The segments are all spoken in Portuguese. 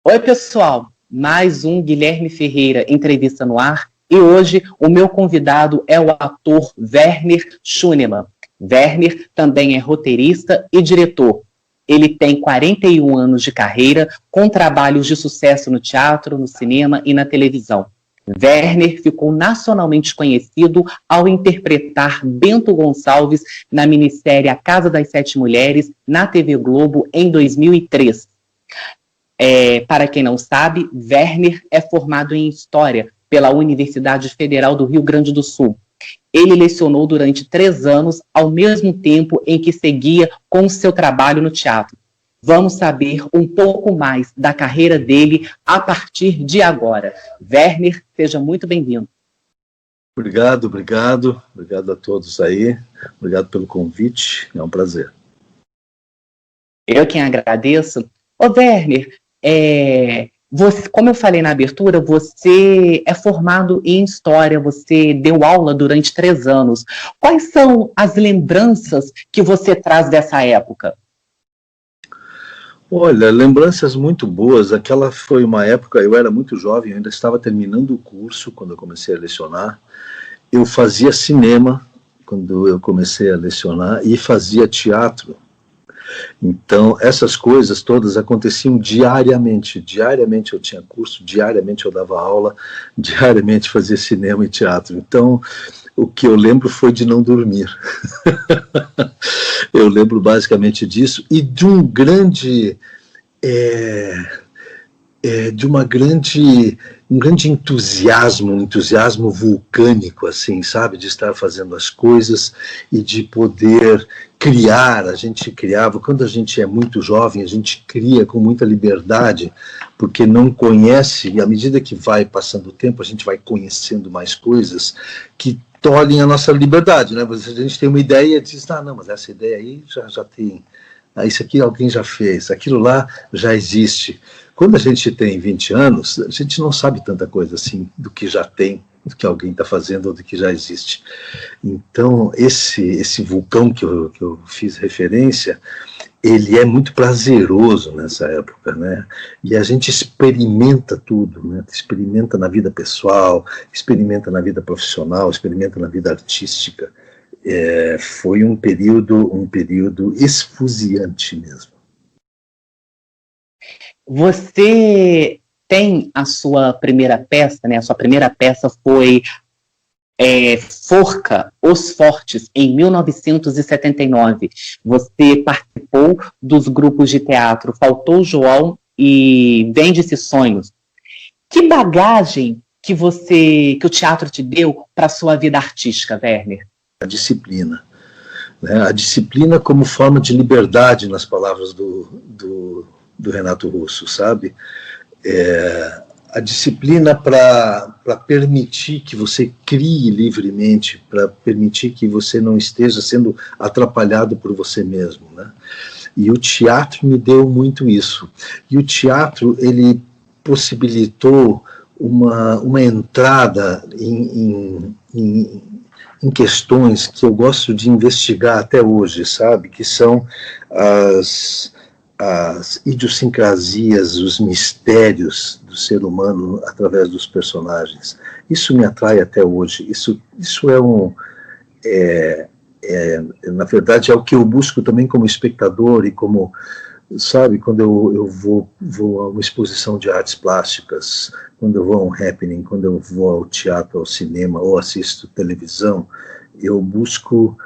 Oi, pessoal! Mais um Guilherme Ferreira Entrevista no Ar. E hoje o meu convidado é o ator Werner Schunemann. Werner também é roteirista e diretor. Ele tem 41 anos de carreira, com trabalhos de sucesso no teatro, no cinema e na televisão. Werner ficou nacionalmente conhecido ao interpretar Bento Gonçalves na minissérie A Casa das Sete Mulheres, na TV Globo, em 2003. Para quem não sabe, Werner é formado em História pela Universidade Federal do Rio Grande do Sul. Ele lecionou durante 3 anos, ao mesmo tempo em que seguia com seu trabalho no teatro. Vamos saber um pouco mais da carreira dele a partir de agora. Werner, seja muito bem-vindo. Obrigado a todos aí. Obrigado pelo convite, é um prazer. Eu quem agradeço. Ô Werner, você, como eu falei na abertura, você é formado em História, você deu aula durante 3 anos. Quais são as lembranças que você traz dessa época? Olha, lembranças muito boas. Aquela foi uma época, eu era muito jovem, eu ainda estava terminando o curso quando eu comecei a lecionar. Eu fazia cinema quando eu comecei a lecionar e fazia teatro. Então, essas coisas todas aconteciam diariamente. Diariamente eu tinha curso, diariamente eu dava aula, diariamente fazia cinema e teatro. Então, o que eu lembro foi de não dormir. Eu lembro basicamente disso e de um grande... um grande entusiasmo, um entusiasmo vulcânico, assim, sabe? De estar fazendo as coisas e de poder criar. A gente criava, quando a gente é muito jovem, a gente cria com muita liberdade, porque não conhece, e à medida que vai passando o tempo, a gente vai conhecendo mais coisas que tolhem a nossa liberdade, né? A gente tem uma ideia e diz, não, mas essa ideia aí já tem, isso aqui alguém já fez, aquilo lá já existe. Quando a gente tem 20 anos, a gente não sabe tanta coisa assim do que já tem, do que alguém está fazendo ou do que já existe. Então, esse vulcão que eu fiz referência, ele é muito prazeroso nessa época, né? E a gente experimenta tudo, né? Experimenta na vida pessoal, experimenta na vida profissional, experimenta na vida artística. Foi um período esfuziante mesmo. Você tem a sua primeira peça, né? A sua primeira peça foi Forca, Os Fortes, em 1979. Você participou dos grupos de teatro Faltou João e Vende-se Sonhos. Que bagagem que o teatro te deu para a sua vida artística, Werner? A disciplina. Né? A disciplina como forma de liberdade, nas palavras do Renato Russo, sabe? A disciplina para permitir que você crie livremente, para permitir que você não esteja sendo atrapalhado por você mesmo, né? E o teatro me deu muito isso. E o teatro, ele possibilitou uma entrada em questões que eu gosto de investigar até hoje, sabe? Que são as idiosincrasias, os mistérios do ser humano através dos personagens. Isso me atrai até hoje. Isso na verdade, é o que eu busco também como espectador e como, sabe, quando eu vou a uma exposição de artes plásticas, quando eu vou a um happening, quando eu vou ao teatro, ao cinema, ou assisto televisão, eu busco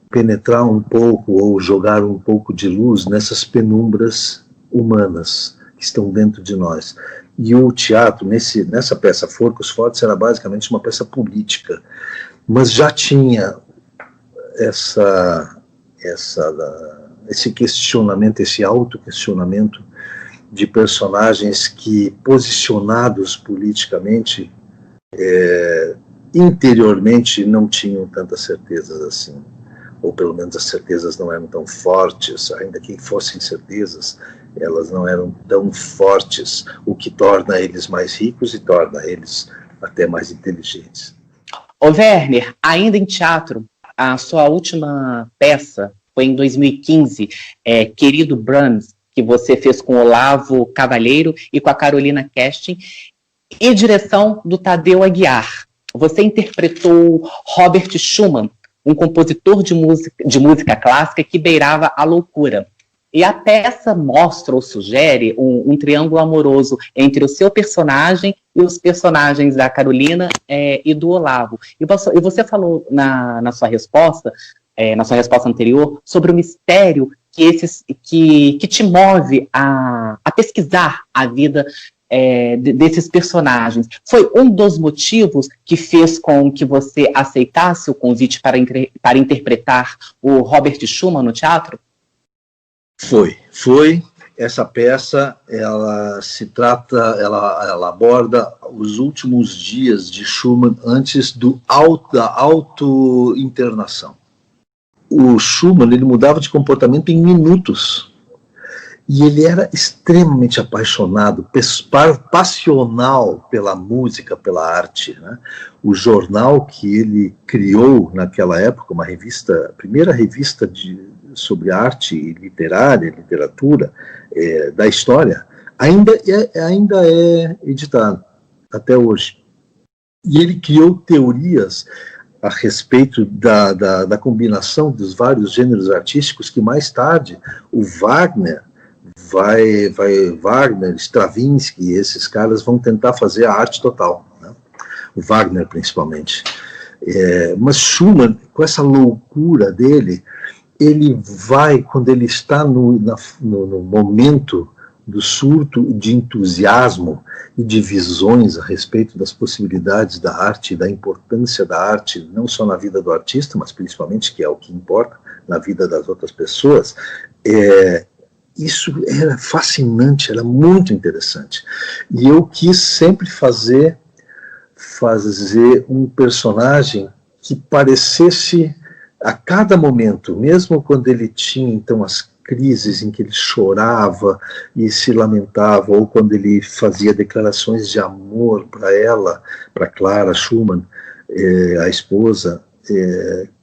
penetrar um pouco ou jogar um pouco de luz nessas penumbras humanas que estão dentro de nós. E o teatro, nessa peça Forca, Os Fortes, era basicamente uma peça política, mas já tinha esse questionamento, esse autoquestionamento de personagens que, posicionados politicamente, interiormente não tinham tantas certezas assim. Ou pelo menos as certezas não eram tão fortes, ainda que fossem certezas, elas não eram tão fortes, o que torna eles mais ricos e torna eles até mais inteligentes. Ô Werner, ainda em teatro, a sua última peça foi em 2015, Querido Brahms, que você fez com o Olavo Cavalheiro e com a Carolina Kerstin, e direção do Tadeu Aguiar. Você interpretou Robert Schumann, um compositor de música clássica que beirava a loucura. E a peça mostra ou sugere um triângulo amoroso entre o seu personagem e os personagens da Carolina e do Olavo. E você falou na sua resposta anterior, sobre o mistério que te move a pesquisar a vida desses personagens. Foi um dos motivos que fez com que você aceitasse o convite para interpretar o Robert Schumann no teatro? Foi. Essa peça, ela aborda os últimos dias de Schumann antes da auto-internação. O Schumann, ele mudava de comportamento em minutos. E ele era extremamente apaixonado, passional pela música, pela arte, né? O jornal que ele criou naquela época, a primeira revista sobre arte literária, literatura da história, ainda é editado até hoje. E ele criou teorias a respeito da combinação dos vários gêneros artísticos que mais tarde o Wagner, Stravinsky, esses caras vão tentar fazer a arte total, né? O Wagner principalmente. Mas Schumann, com essa loucura dele, ele vai, quando ele está no momento do surto de entusiasmo e de visões a respeito das possibilidades da arte e da importância da arte, não só na vida do artista, mas principalmente, que é o que importa, na vida das outras pessoas, isso era fascinante, era muito interessante. E eu quis sempre fazer um personagem que parecesse, a cada momento, mesmo quando ele tinha então as crises em que ele chorava e se lamentava, ou quando ele fazia declarações de amor para ela, para Clara Schumann, a esposa,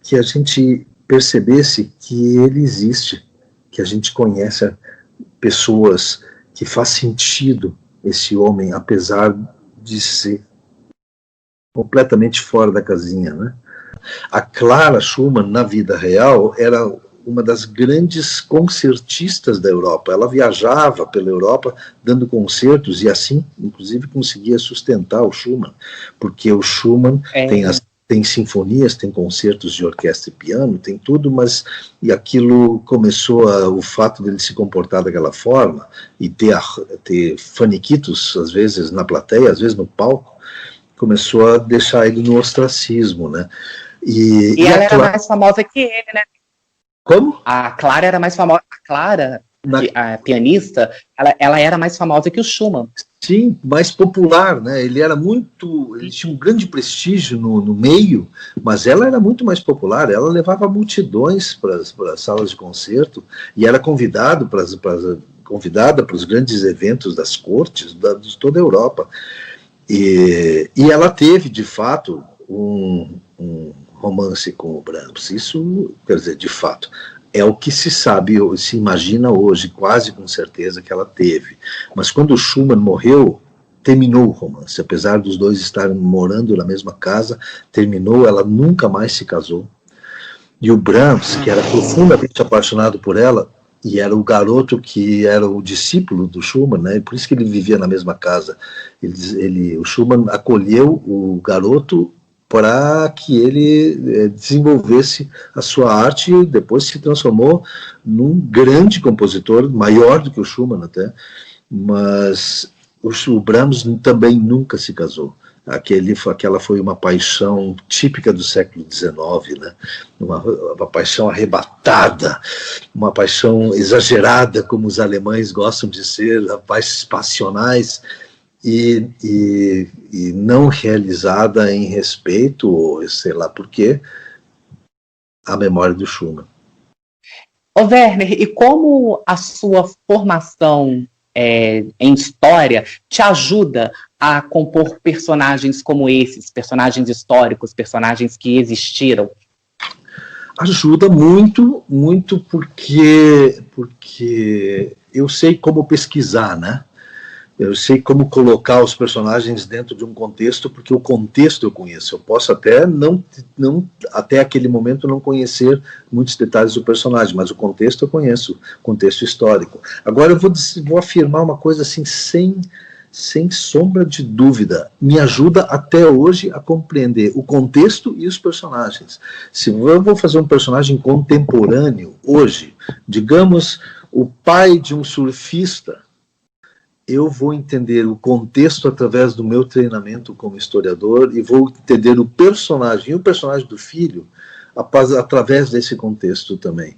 que a gente percebesse que ele existe, que a gente conhece pessoas, que faz sentido esse homem, apesar de ser completamente fora da casinha, né? A Clara Schumann, na vida real, era uma das grandes concertistas da Europa. Ela viajava pela Europa dando concertos e assim, inclusive, conseguia sustentar o Schumann, porque o Schumann tem sinfonias, tem concertos de orquestra e piano, tem tudo, mas e aquilo começou o fato dele se comportar daquela forma e ter faniquitos, às vezes na plateia, às vezes no palco, começou a deixar ele no ostracismo, né? E ela era mais famosa que ele, né? Como? A Clara era mais famosa. A Clara, a pianista, ela era mais famosa que o Schumann. Sim, mais popular, né? Ele tinha um grande prestígio no meio, mas ela era muito mais popular. Ela levava multidões para as salas de concerto e era convidada para os grandes eventos das cortes de toda a Europa. E ela teve, de fato, um romance com o Brahms. Isso, quer dizer, de fato, é o que se sabe, se imagina hoje, quase com certeza que ela teve. Mas quando o Schumann morreu, terminou o romance. Apesar dos dois estarem morando na mesma casa, terminou, ela nunca mais se casou. E o Brahms, que era profundamente apaixonado por ela, e era o garoto que era o discípulo do Schumann, né? Por isso que ele vivia na mesma casa. O Schumann acolheu o garoto para que ele desenvolvesse a sua arte e depois se transformou num grande compositor, maior do que o Schumann até, mas o Brahms também nunca se casou. Aquela foi uma paixão típica do século XIX, né? Uma paixão arrebatada, uma paixão exagerada, como os alemães gostam de ser, passionais, e não realizada em respeito, ou sei lá por quê, à memória do Schumann. Ô Werner, e como a sua formação em história te ajuda a compor personagens como esses, personagens históricos, personagens que existiram? Ajuda muito, muito porque eu sei como pesquisar, né? Eu sei como colocar os personagens dentro de um contexto, porque o contexto eu conheço. Eu posso até até aquele momento não conhecer muitos detalhes do personagem, mas o contexto eu conheço, contexto histórico. Agora eu vou afirmar uma coisa assim, sem sombra de dúvida, me ajuda até hoje a compreender o contexto e os personagens. Se eu vou fazer um personagem contemporâneo hoje, digamos, o pai de um surfista, eu vou entender o contexto através do meu treinamento como historiador e vou entender o personagem e o personagem do filho através desse contexto também.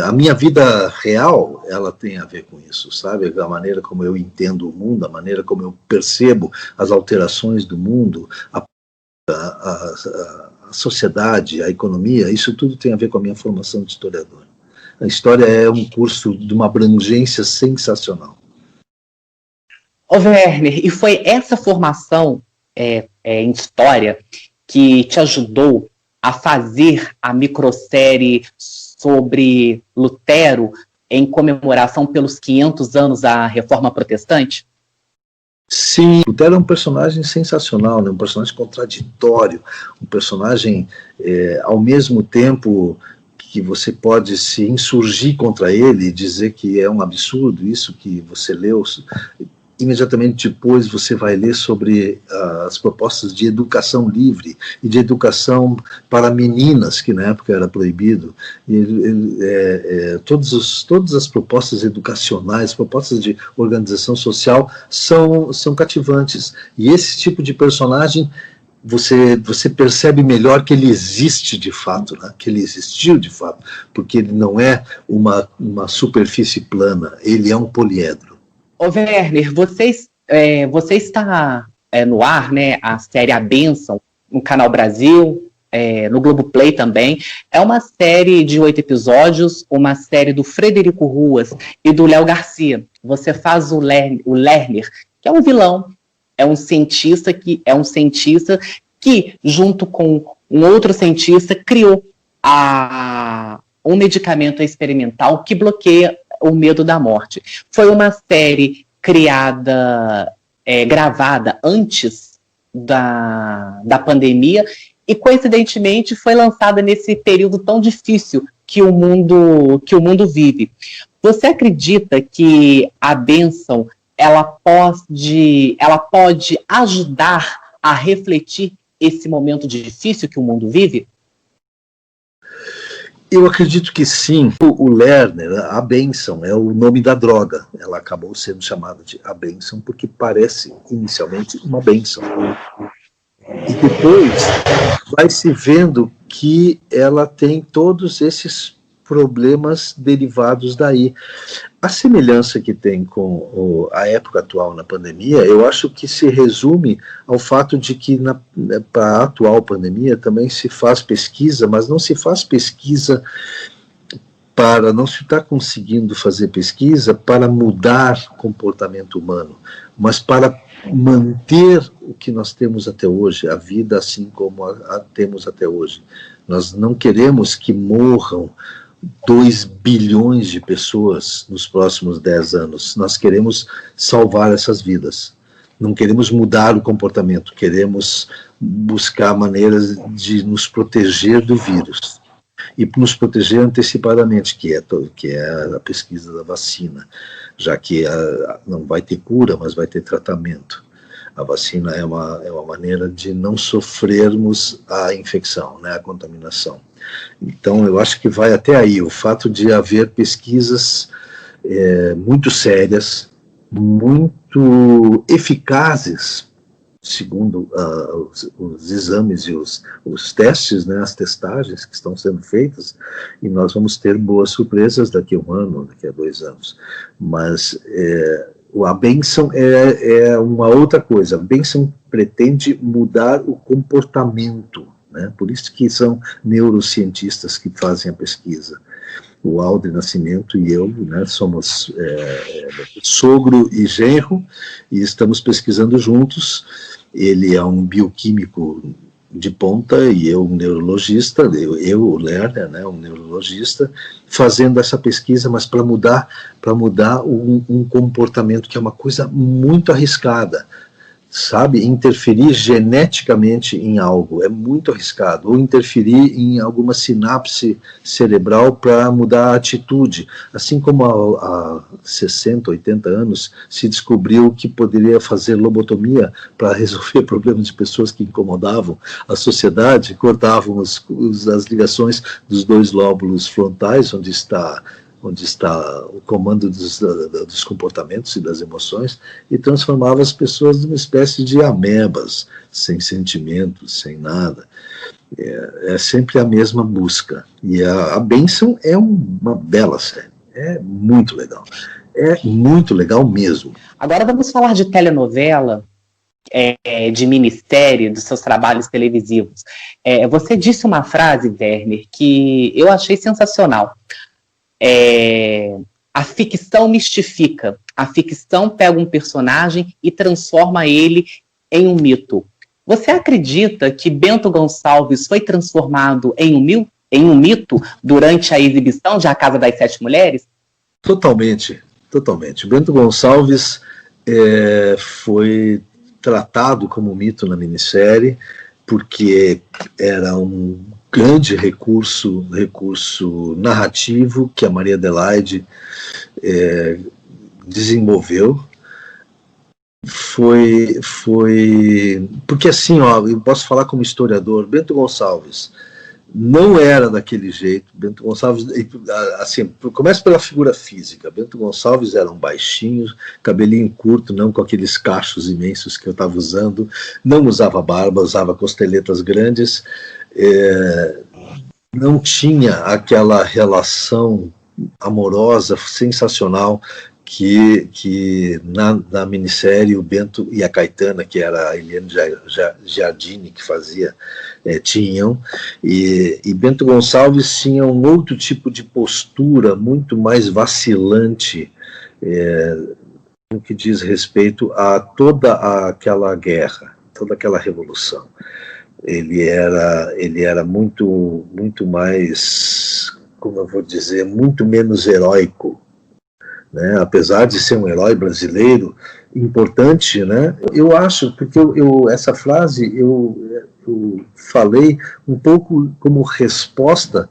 A minha vida real, ela tem a ver com isso, sabe? A maneira como eu entendo o mundo, a maneira como eu percebo as alterações do mundo, a sociedade, a economia, isso tudo tem a ver com a minha formação de historiador. A história é um curso de uma abrangência sensacional. Ô Werner, e foi essa formação em história que te ajudou a fazer a microsérie sobre Lutero em comemoração pelos 500 anos da Reforma Protestante? Sim, Lutero é um personagem sensacional, né? Um personagem contraditório, um personagem, ao mesmo tempo que você pode se insurgir contra ele e dizer que é um absurdo isso que você leu. Imediatamente depois você vai ler sobre as propostas de educação livre e de educação para meninas, que na época era proibido. Todas as propostas educacionais, propostas de organização social são cativantes. E esse tipo de personagem, você percebe melhor que ele existe de fato, né? Que ele existiu de fato, porque ele não é uma superfície plana, ele é um poliedro. Ô Werner, você está no ar, né, a série A Bênção, no Canal Brasil, no Globoplay também. É uma série de 8 episódios, uma série do Frederico Ruas e do Léo Garcia. Você faz o Lerner, que é um vilão, é um cientista que junto com um outro cientista, criou um medicamento experimental que bloqueia o medo da morte. Foi uma série gravada antes da pandemia e, coincidentemente, foi lançada nesse período tão difícil que o mundo vive. Você acredita que a bênção ela pode ajudar a refletir esse momento difícil que o mundo vive? Eu acredito que sim. O Lerner, a bênção, é o nome da droga. Ela acabou sendo chamada de a bênção porque parece inicialmente uma bênção. E depois vai se vendo que ela tem todos esses problemas derivados daí. A semelhança que tem com a época atual na pandemia, eu acho que se resume ao fato de que para a atual pandemia também se faz pesquisa, mas não se faz pesquisa não se está conseguindo fazer pesquisa para mudar o comportamento humano, mas para manter o que nós temos até hoje, a vida assim como a temos até hoje. Nós não queremos que morram 2 bilhões de pessoas nos próximos 10 anos. Nós queremos salvar essas vidas. Não queremos mudar o comportamento, queremos buscar maneiras de nos proteger do vírus. E nos proteger antecipadamente, que é a pesquisa da vacina, já que não vai ter cura, mas vai ter tratamento. A vacina é uma maneira de não sofrermos a infecção, né, a contaminação. Então, eu acho que vai até aí. O fato de haver pesquisas muito sérias, muito eficazes, segundo os exames e os testes, né, as testagens que estão sendo feitas, e nós vamos ter boas surpresas daqui a 1 ano, daqui a 2 anos. Mas a bênção é uma outra coisa. A bênção pretende mudar o comportamento, né? Por isso que são neurocientistas que fazem a pesquisa. O Aldre Nascimento e eu, né, somos sogro e genro, e estamos pesquisando juntos. Ele é um bioquímico de ponta, e eu, um neurologista, o Lerner, né, um neurologista, fazendo essa pesquisa, mas para mudar um comportamento que é uma coisa muito arriscada, sabe? Interferir geneticamente em algo é muito arriscado, ou interferir em alguma sinapse cerebral para mudar a atitude, assim como há 60, 80 anos se descobriu que poderia fazer lobotomia para resolver problemas de pessoas que incomodavam a sociedade, cortavam as ligações dos dois lóbulos frontais, onde está o comando dos comportamentos e das emoções, e transformava as pessoas numa espécie de amebas, sem sentimentos, sem nada. É sempre a mesma busca. E a Bênção é uma bela série. É muito legal mesmo. Agora vamos falar de telenovela, de minissérie, dos seus trabalhos televisivos. Você disse uma frase, Werner, que eu achei sensacional. A ficção mistifica. A ficção pega um personagem e transforma ele em um mito. Você acredita que Bento Gonçalves foi transformado em um mito durante a exibição de A Casa das Sete Mulheres? Totalmente. Bento Gonçalves foi tratado como mito na minissérie, porque era um grande recurso narrativo que a Maria Adelaide desenvolveu. Foi porque assim, eu posso falar como historiador, Bento Gonçalves não era daquele jeito. Bento Gonçalves, assim, começa pela figura física. Bento Gonçalves era um baixinho, cabelinho curto, não com aqueles cachos imensos que eu estava usando, não usava barba, usava costeletas grandes, não tinha aquela relação amorosa, sensacional, que na minissérie o Bento e a Caetana, que era a Eliane Giardini que fazia, tinham, e Bento Gonçalves tinha um outro tipo de postura, muito mais vacilante, no que diz respeito a toda aquela guerra, toda aquela revolução. Ele era muito mais, como eu vou dizer, muito menos heróico, né? Apesar de ser um herói brasileiro importante, né? Eu acho, porque essa frase eu falei um pouco como resposta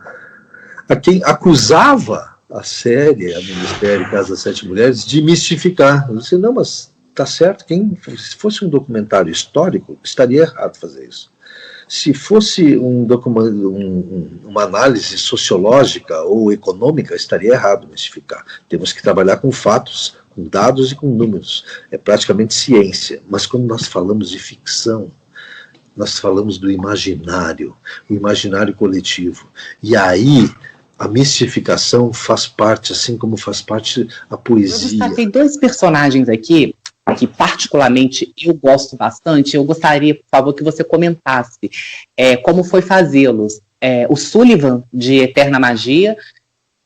a quem acusava a série, a minissérie Casa das Sete Mulheres, de mistificar. Eu disse, não, mas tá certo, se fosse um documentário histórico, estaria errado fazer isso. Se fosse uma análise sociológica ou econômica, estaria errado mistificar. Temos que trabalhar com fatos, com dados e com números. É praticamente ciência. Mas quando nós falamos de ficção, nós falamos do imaginário, o imaginário coletivo. E aí a mistificação faz parte, assim como faz parte a poesia. Eu destaquei dois personagens aqui, que particularmente eu gosto bastante. Eu gostaria, por favor, que você comentasse como foi fazê-los. O Sullivan, de Eterna Magia,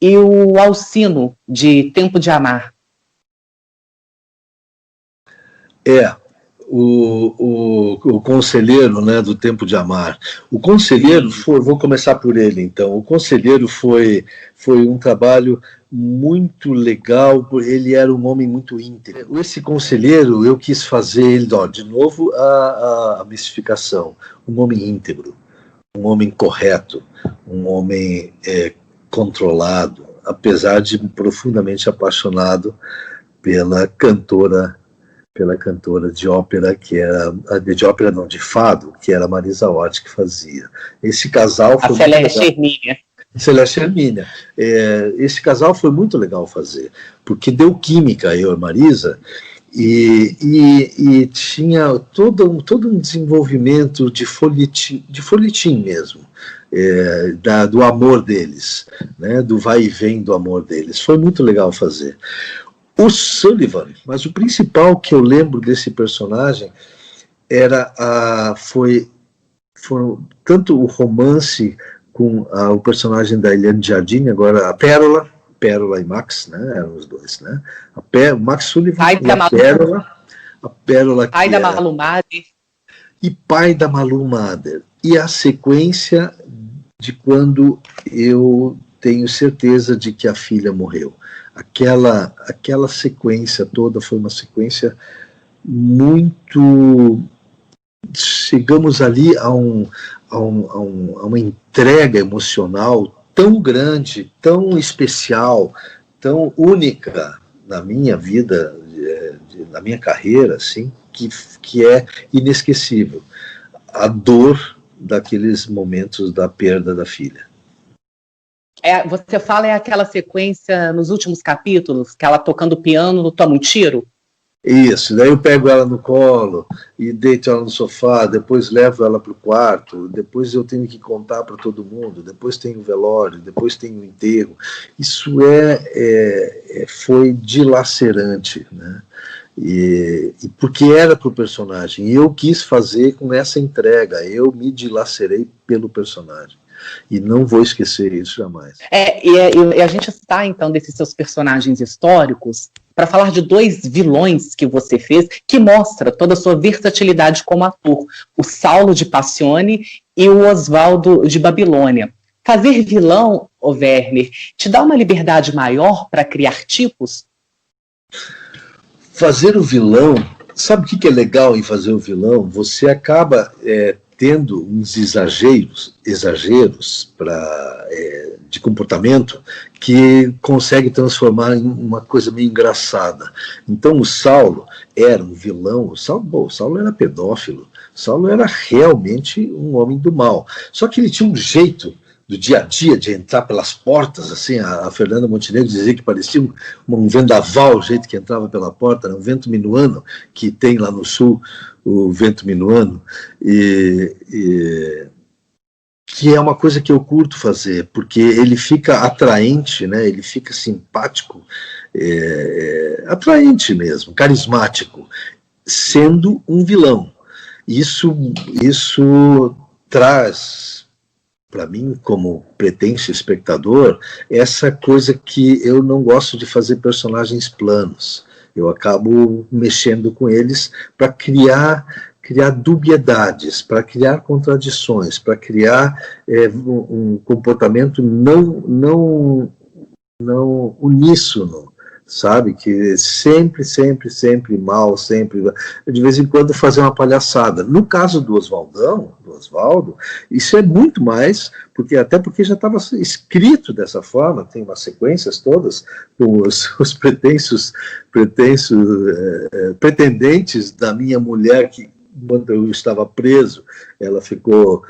e o Alcino, de Tempo de Amar. O conselheiro, né, do Tempo de Amar. O conselheiro vou começar por ele, então. O conselheiro foi um trabalho muito legal, ele era um homem muito íntegro. Esse conselheiro, eu quis fazer ele, de novo, a mistificação. Um homem íntegro, um homem correto, um homem controlado, apesar de profundamente apaixonado pela cantora de ópera, que era de ópera não, de fado, que era Marisa Hort que fazia. Esse casal foi Celeste Hermínia. Esse casal foi muito legal fazer, porque deu química, eu e Marisa, e tinha todo um desenvolvimento de folhetim mesmo, do amor deles, né, do vai e vem do amor deles. Foi muito legal fazer. O Sullivan, mas o principal que eu lembro desse personagem foi tanto o romance com o personagem da Eliane Giardini, agora a Pérola e Max, né, eram os dois, né? O Max Sullivan e a Pérola. A Pérola Ai da Malumade. e pai da Malu Mader. E a sequência de quando eu tenho certeza de que a filha morreu. Aquela sequência toda foi uma sequência muito... Chegamos ali a uma entrega emocional tão grande, tão especial, tão única na minha vida, na minha carreira, assim, que é inesquecível. A dor daqueles momentos da perda da filha. Você fala aquela sequência nos últimos capítulos, que ela tocando piano, toma um tiro? Isso, daí eu pego ela no colo e deito ela no sofá, depois levo ela para o quarto, depois eu tenho que contar para todo mundo, depois tem o velório, depois tem o enterro. Isso foi dilacerante, né? E porque era para o personagem, e eu quis fazer com essa entrega, eu me dilacerei pelo personagem. E não vou esquecer isso jamais. E a gente está, então, desses seus personagens históricos, para falar de 2 vilões que você fez, que mostra toda a sua versatilidade como ator, o Saulo de Passione e o Oswaldo de Babilônia. Fazer vilão, Werner, te dá uma liberdade maior para criar tipos? Fazer o vilão, sabe o que é legal em fazer o vilão? Você acaba tendo uns exageros de comportamento que consegue transformar em uma coisa meio engraçada. Então o Saulo era um vilão, o Saulo era pedófilo, o Saulo era realmente um homem do mal. Só que ele tinha um jeito do dia a dia, de entrar pelas portas, assim, a Fernanda Montenegro dizia que parecia um vendaval, o jeito que entrava pela porta, era um vento minuano, que tem lá no sul, o vento minuano, que é uma coisa que eu curto fazer, porque ele fica atraente, né? Ele fica simpático, atraente mesmo, carismático, sendo um vilão. Isso traz para mim, como pretenso espectador, essa coisa que eu não gosto de fazer personagens planos. Eu acabo mexendo com eles para criar dubiedades, para criar contradições, para criar um comportamento não uníssono, sabe? Que sempre mal, sempre... De vez em quando fazer uma palhaçada. No caso do Oswaldo, isso é muito mais, porque já estava escrito dessa forma, tem umas sequências todas, com os pretendentes da minha mulher, que quando eu estava preso, ela ficou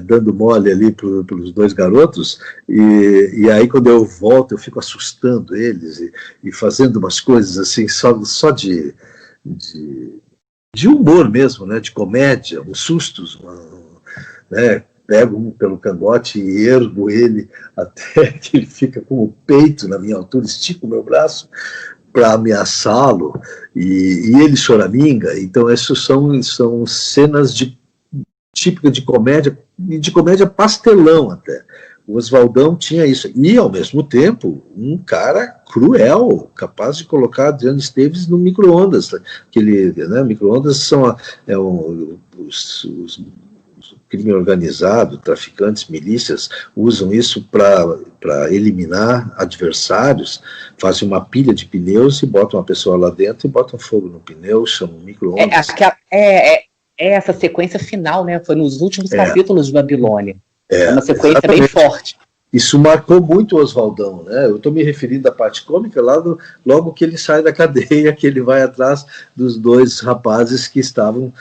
dando mole ali pelos 2 garotos, e aí quando eu volto eu fico assustando eles e fazendo umas coisas assim, só de humor mesmo, né, de comédia, uns sustos, né, pego um pelo cangote e ergo ele até que ele fica com o peito na minha altura, estico o meu braço para ameaçá-lo, e ele choraminga. Então essas são cenas típicas de comédia, e de comédia pastelão até. O Oswaldão tinha isso, e ao mesmo tempo um cara cruel, capaz de colocar Adriano Esteves no micro-ondas, né, micro-ondas são os crime organizado, traficantes, milícias, usam isso para eliminar adversários, fazem uma pilha de pneus e botam uma pessoa lá dentro e botam fogo no pneu, chamam micro-ondas. Essa sequência final, né? Foi nos últimos capítulos de Babilônia. É uma sequência exatamente. Bem forte. Isso marcou muito o Oswaldão, né? Eu estou me referindo à parte cômica logo que ele sai da cadeia, que ele vai atrás dos 2 rapazes que estavam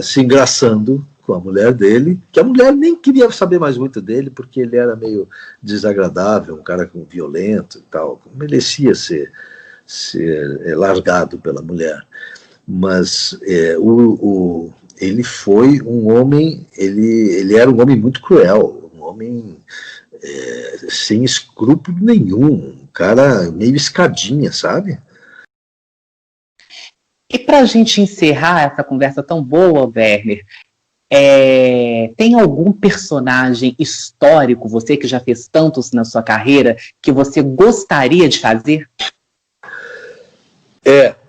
se engraçando com a mulher dele, que a mulher nem queria saber mais muito dele, porque ele era meio desagradável, um cara violento e tal, merecia ser largado pela mulher. Mas ele foi um homem, ele era um homem muito cruel, um homem sem escrúpulo nenhum, um cara meio escadinha, sabe? E para a gente encerrar essa conversa tão boa, Werner, tem algum personagem histórico, você que já fez tantos na sua carreira, que você gostaria de fazer?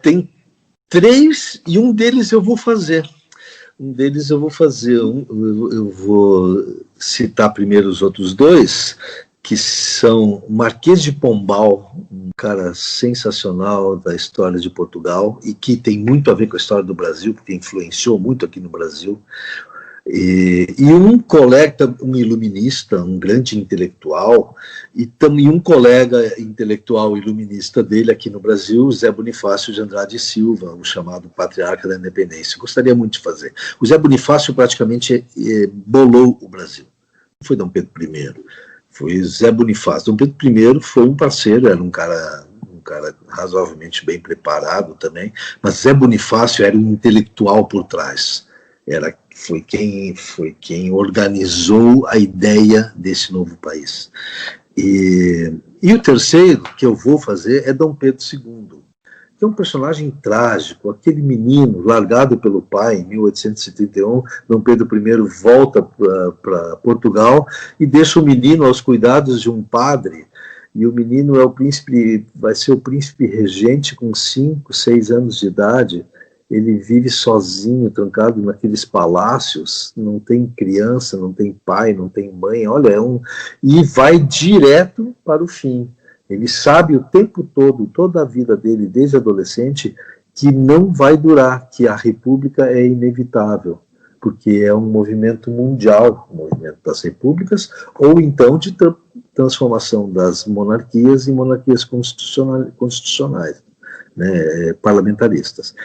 Tem 3 e um deles eu vou fazer. Um deles eu vou fazer, eu vou citar primeiro os outros dois, que são o Marquês de Pombal, um cara sensacional da história de Portugal, e que tem muito a ver com a história do Brasil, porque influenciou muito aqui no Brasil. E um colega, um iluminista, um grande intelectual, e também um colega intelectual iluminista dele aqui no Brasil, Zé Bonifácio de Andrade e Silva, o chamado Patriarca da Independência. Gostaria muito de fazer. O Zé Bonifácio praticamente bolou o Brasil. Não foi Dom Pedro I, foi Zé Bonifácio. Dom Pedro I foi um parceiro, era um cara razoavelmente bem preparado também, mas Zé Bonifácio era um intelectual por trás. Foi quem organizou a ideia desse novo país. E o terceiro que eu vou fazer é Dom Pedro II, que é um personagem trágico, aquele menino largado pelo pai em 1831, Dom Pedro I volta para Portugal e deixa o menino aos cuidados de um padre, e o menino vai ser o príncipe regente com 5, 6 anos de idade. Ele vive sozinho, trancado naqueles palácios, não tem criança, não tem pai, não tem mãe, olha, e vai direto para o fim. Ele sabe o tempo todo, toda a vida dele, desde adolescente, que não vai durar, que a república é inevitável, porque é um movimento mundial, o movimento das repúblicas, ou então de transformação das monarquias em monarquias constitucionais, né, parlamentaristas.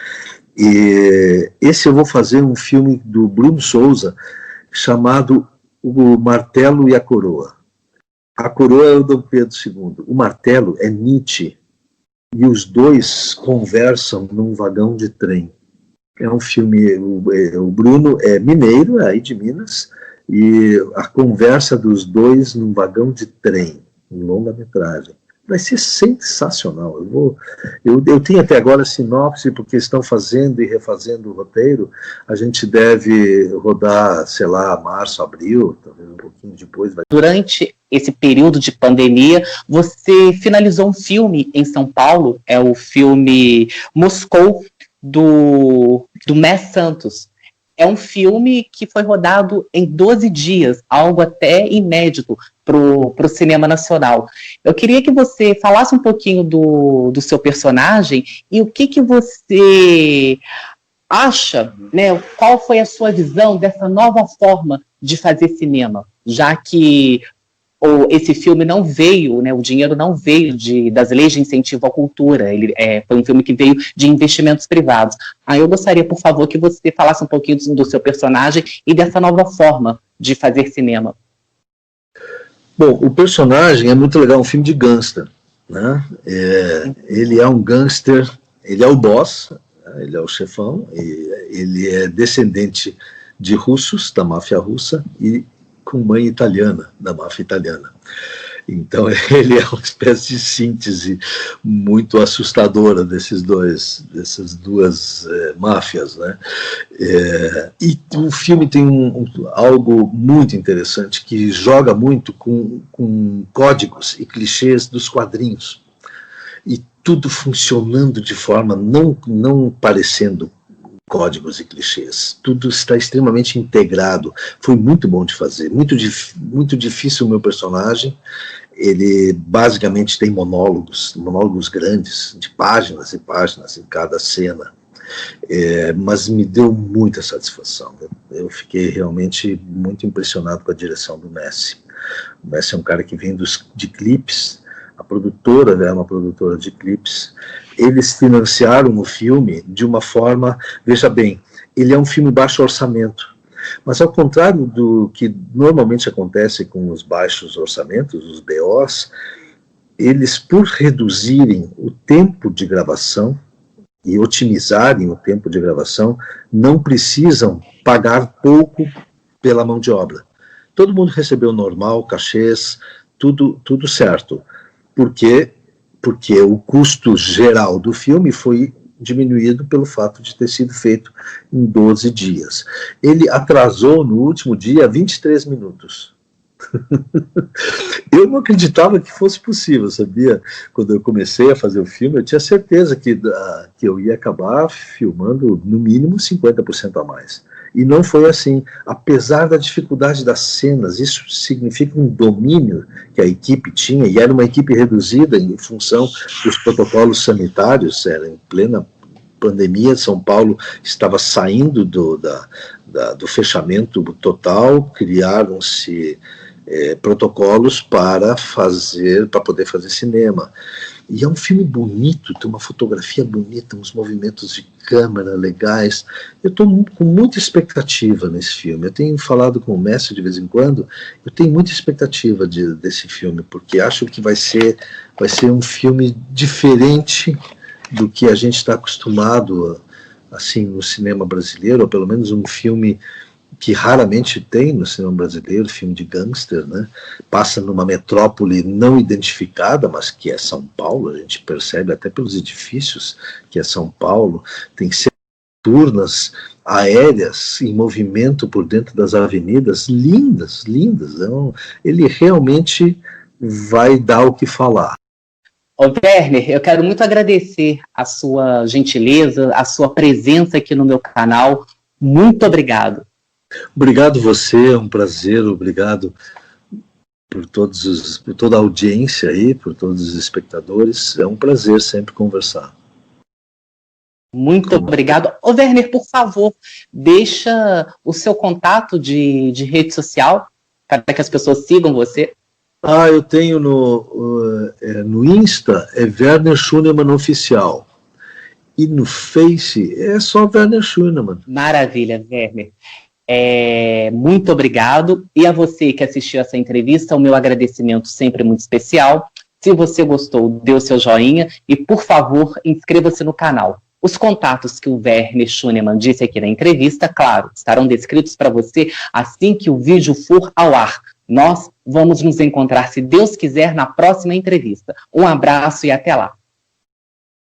E esse eu vou fazer um filme do Bruno Souza chamado O Martelo e a Coroa. A coroa é o Dom Pedro II, o martelo é Nietzsche, e os dois conversam num vagão de trem. É um filme, o Bruno é mineiro, é aí de Minas, e a conversa dos dois num vagão de trem, em longa-metragem. Vai ser sensacional. Eu tenho até agora sinopse, porque estão fazendo e refazendo o roteiro. A gente deve rodar, sei lá, março, abril, talvez um pouquinho depois. Durante esse período de pandemia, você finalizou um filme em São Paulo, é o filme Moscou, do Mess Santos. É um filme que foi rodado em 12 dias, algo até inédito para o cinema nacional. Eu queria que você falasse um pouquinho do seu personagem e o que você acha, né, qual foi a sua visão dessa nova forma de fazer cinema, já que esse filme não veio, né, o dinheiro não veio das leis de incentivo à cultura, foi um filme que veio de investimentos privados. Aí eu gostaria, por favor, que você falasse um pouquinho do seu personagem e dessa nova forma de fazer cinema. Bom, o personagem é muito legal, um filme de gangster, né? Ele é um gangster, ele é o boss, ele é o chefão, ele é descendente de russos, da máfia russa, e com mãe italiana, da máfia italiana. Então ele é uma espécie de síntese muito assustadora dessas duas máfias, né? E o filme tem algo muito interessante, que joga muito com códigos e clichês dos quadrinhos, e tudo funcionando de forma não parecendo códigos e clichês. Tudo está extremamente integrado. Foi muito bom de fazer, muito difícil o meu personagem. Ele basicamente tem monólogos grandes, de páginas e páginas em cada cena. Mas me deu muita satisfação. Eu fiquei realmente muito impressionado com a direção do Messi. O Messi é um cara que vem de clipes. A produtora é uma produtora de clipes. Eles financiaram o filme de uma forma, veja bem, ele é um filme baixo orçamento, mas ao contrário do que normalmente acontece com os baixos orçamentos, os BOs, eles, por reduzirem o tempo de gravação e otimizarem o tempo de gravação, não precisam pagar pouco pela mão de obra. Todo mundo recebeu normal, cachês, tudo certo, porque o custo geral do filme foi diminuído pelo fato de ter sido feito em 12 dias. Ele atrasou no último dia 23 minutos. Eu não acreditava que fosse possível, sabia? Quando eu comecei a fazer o filme, eu tinha certeza que eu ia acabar filmando no mínimo 50% a mais. E não foi assim. Apesar da dificuldade das cenas, isso significa um domínio que a equipe tinha, e era uma equipe reduzida em função dos protocolos sanitários, era em plena pandemia, São Paulo estava saindo do fechamento total, criaram-se protocolos para poder fazer cinema. E é um filme bonito, tem uma fotografia bonita, uns movimentos de câmera legais. Eu estou com muita expectativa nesse filme. Eu tenho falado com o mestre de vez em quando, eu tenho muita expectativa desse filme, porque acho que vai ser um filme diferente do que a gente está acostumado assim no cinema brasileiro, ou pelo menos um filme que raramente tem no cinema brasileiro, filme de gangster, né? Passa numa metrópole não identificada, mas que é São Paulo, a gente percebe até pelos edifícios que é São Paulo, tem turnas aéreas em movimento por dentro das avenidas, lindas, lindas. Então, ele realmente vai dar o que falar. Ô Werner, eu quero muito agradecer a sua gentileza, a sua presença aqui no meu canal. Muito obrigado. Obrigado você, é um prazer, obrigado por toda a audiência aí, por todos os espectadores, é um prazer sempre conversar. Muito obrigado. Ô Werner, por favor, deixa o seu contato de rede social, para que as pessoas sigam você. Eu tenho no Insta, é Werner Schunemann Oficial, e no Face é só Werner Schunemann. Maravilha, Werner. Muito obrigado, e a você que assistiu essa entrevista, o meu agradecimento sempre muito especial. Se você gostou, dê o seu joinha e, por favor, inscreva-se no canal. Os contatos que o Werner Schunemann disse aqui na entrevista, claro, estarão descritos para você assim que o vídeo for ao ar. Nós vamos nos encontrar, se Deus quiser, na próxima entrevista. Um abraço e até lá.